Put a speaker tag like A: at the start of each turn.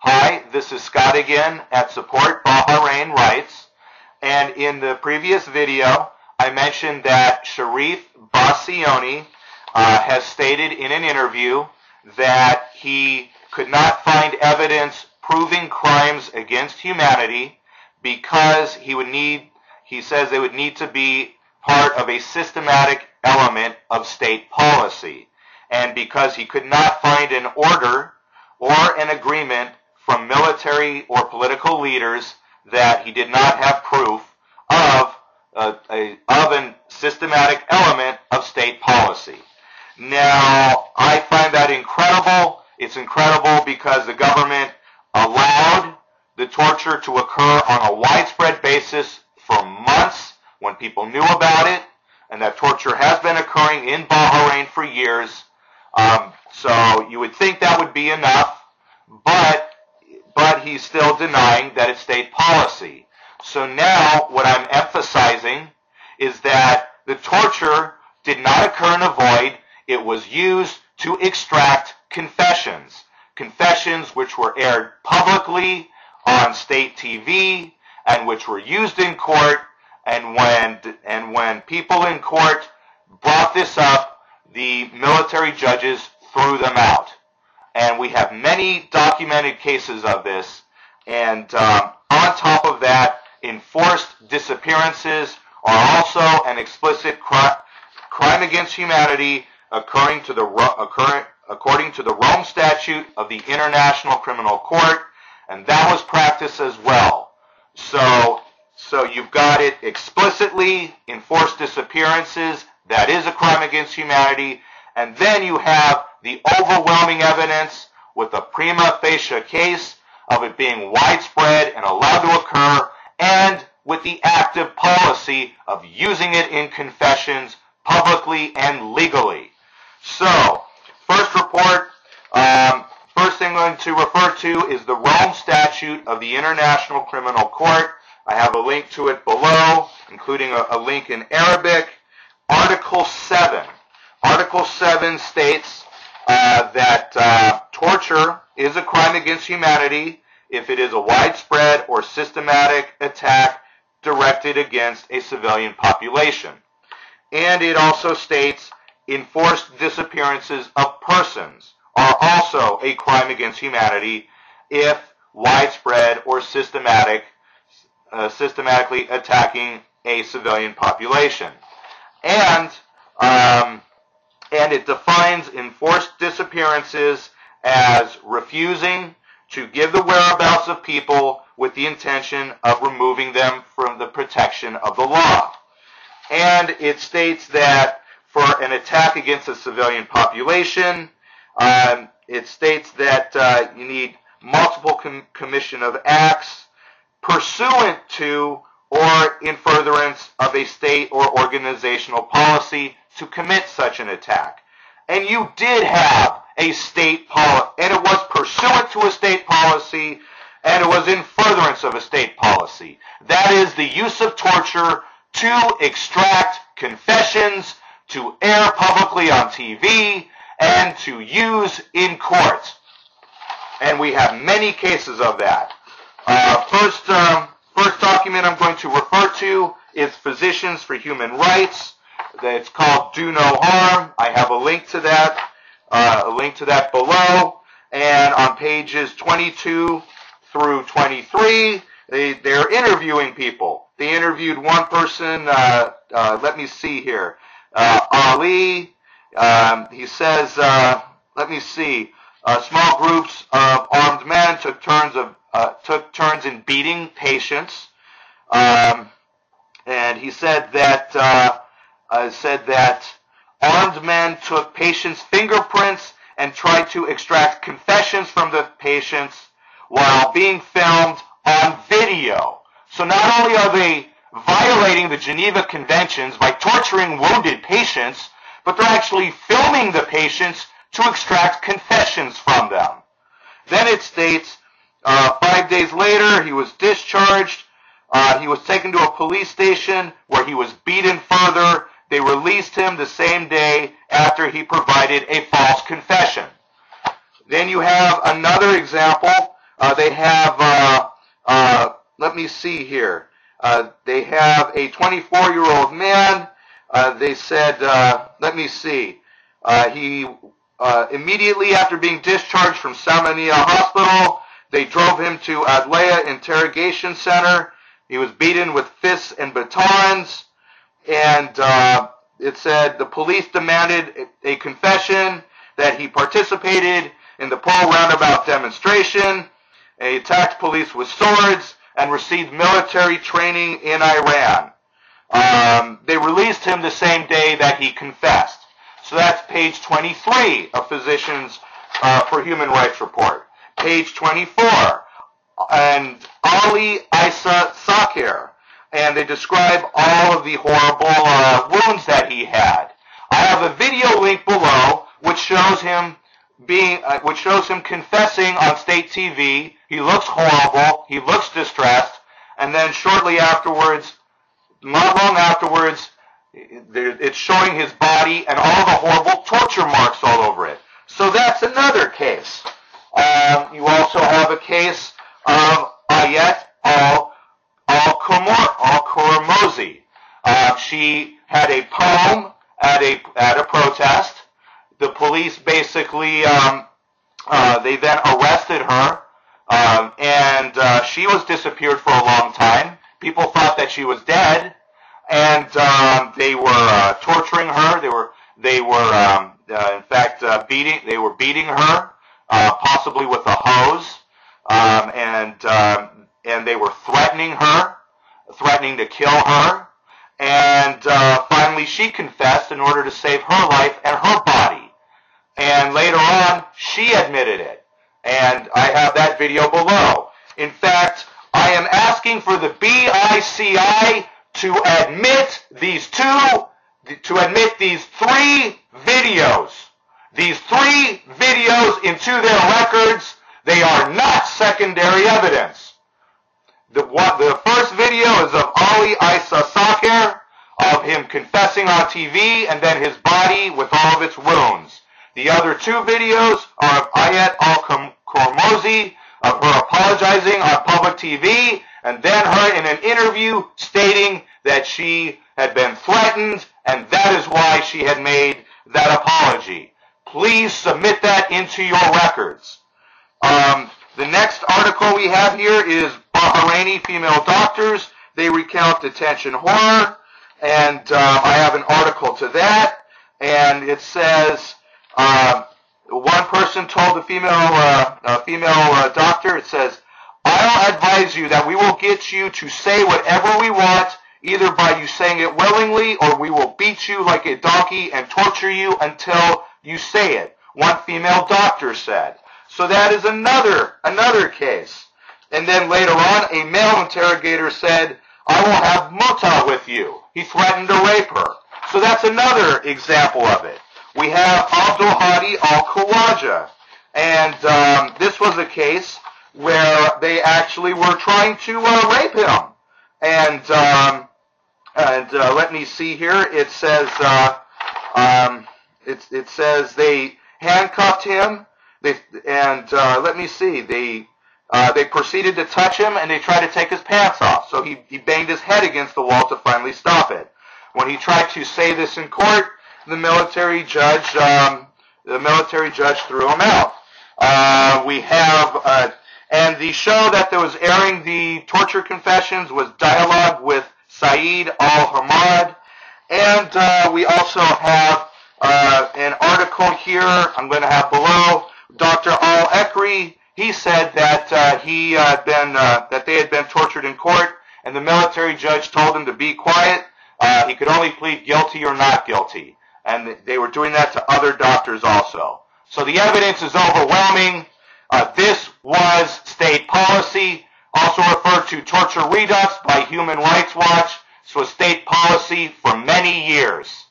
A: Hi, this is Scott again at Support Bahrain Rights, and in the previous video I mentioned that Sharif Bassiouni has stated in an interview that he could not find evidence proving crimes against humanity because he says they would need to be part of a systematic element of state policy, and because he could not find an order or an agreement from military or political leaders that he did not have proof of a systematic element of state policy. Now, I find that incredible. It's incredible because the government allowed the torture to occur on a widespread basis for months when people knew about it, and that torture has been occurring in Bahrain for years. So you would think that would be enough, but he's still denying that it's state policy. So now what I'm emphasizing is that the torture did not occur in a void. It was used to extract confessions which were aired publicly on state TV and which were used in court. And when people in court brought this up, the military judges threw them out. And we have many documented cases of this. And on top of that, enforced disappearances are also an explicit crime against humanity according to the Rome Statute of the International Criminal Court, and that was practiced as well. So you've got it explicitly, enforced disappearances, that is a crime against humanity, and then you have the overwhelming evidence with a prima facie case of it being widespread and allowed to occur, and with the active policy of using it in confessions publicly and legally. So, first thing I'm going to refer to is the Rome Statute of the International Criminal Court. I have a link to it below, including a link in Arabic. Article 7. Article 7 states that torture is a crime against humanity if it is a widespread or systematic attack directed against a civilian population. And it also states enforced disappearances of persons are also a crime against humanity if widespread or systematically attacking a civilian population. And it defines enforced disappearances as refusing to give the whereabouts of people with the intention of removing them from the protection of the law. And it states that for an attack against a civilian population, it states that you need multiple commission of acts pursuant to or in furtherance of a state or organizational policy to commit such an attack. And you did have a state policy, and it was pursuant to a state policy, and it was in furtherance of a state policy. That is the use of torture to extract confessions, to air publicly on TV, and to use in court. And we have many cases of that. First document I'm going to refer to is Physicians for Human Rights. It's called Do No Harm. I have a link to that below. And on pages 22 through 23, they're interviewing people. They interviewed one person, let me see here, Ali. He says, small groups of armed men took turns in beating patients. And he said that armed men took patients' fingerprints and tried to extract confessions from the patients while being filmed on video. So not only are they violating the Geneva Conventions by torturing wounded patients, but they're actually filming the patients to extract confessions from them. Then it states, 5 days later, he was discharged. He was taken to a police station where he was beaten further. They released him the same day after he provided a false confession. Then you have another example They have, let me see here. They have a 24-year-old man. They said, let me see. He immediately after being discharged from Salmania Hospital, they drove him to Adlaya Interrogation Center. He was beaten with fists and batons, and it said the police demanded a confession that he participated in the Pearl Roundabout demonstration. He attacked police with swords and received military training in Iran. They released him the same day that he confessed. So that's page 23 of Physicians for Human Rights Report. Page 24, and Ali Isa Saqer, and they describe all of the horrible wounds that he had. I have a video link below which shows him confessing on state TV. He looks horrible. He looks distressed, and then shortly afterwards, not long afterwards, it's showing his body and all the horrible torture marks all over it. So that's another case. You also have a case of Ayet Alqormozi. She had a poem at a protest. The police basically, they then arrested her, and she was disappeared for a long time. People thought that she was dead, and they were torturing her. They were in fact beating her, possibly with a hose, and they were threatening to kill her. And finally, she confessed in order to save her life and her body. And later on, she admitted it. And I have that video below. In fact, I am asking for the BICI to admit these three videos. These three videos into their records. They are not secondary evidence. The first video is of Ali Isa Saqer, of him confessing on TV, and then his body with all of its wounds. The other two videos are of Ayet Alkhawaja, of her apologizing on public TV, and then her in an interview stating that she had been threatened, and that is why she had made that apology. Please submit that into your records. The next article we have here is Bahraini female doctors. They recount detention horror, and I have an article to that, and it says one person told the female doctor, it says, "I'll advise you that we will get you to say whatever we want, either by you saying it willingly, or we will beat you like a donkey and torture you until you say it," one female doctor said. So that is another case. And then later on, a male interrogator said, "I will have muta with you." He threatened to rape her. So that's another example of it. We have Abdulhadi Alkhawaja, and this was a case where they actually were trying to rape him. And let me see here. It says it says they handcuffed him. Let me see. They proceeded to touch him, and they tried to take his pants off. So he banged his head against the wall to finally stop it. When he tried to say this in court, the military judge threw him out. We have and the show that was airing the torture confessions was Dialogue with Saeed Al-Hamad, and we also have an article here I'm going to have below. Dr. Al-Ekri, he said that they had been tortured in court, and the military judge told him to be quiet. He could only plead guilty or not guilty, and they were doing that to other doctors also. So the evidence is overwhelming. This was state policy, also referred to torture redux by Human Rights Watch. This was state policy for many years.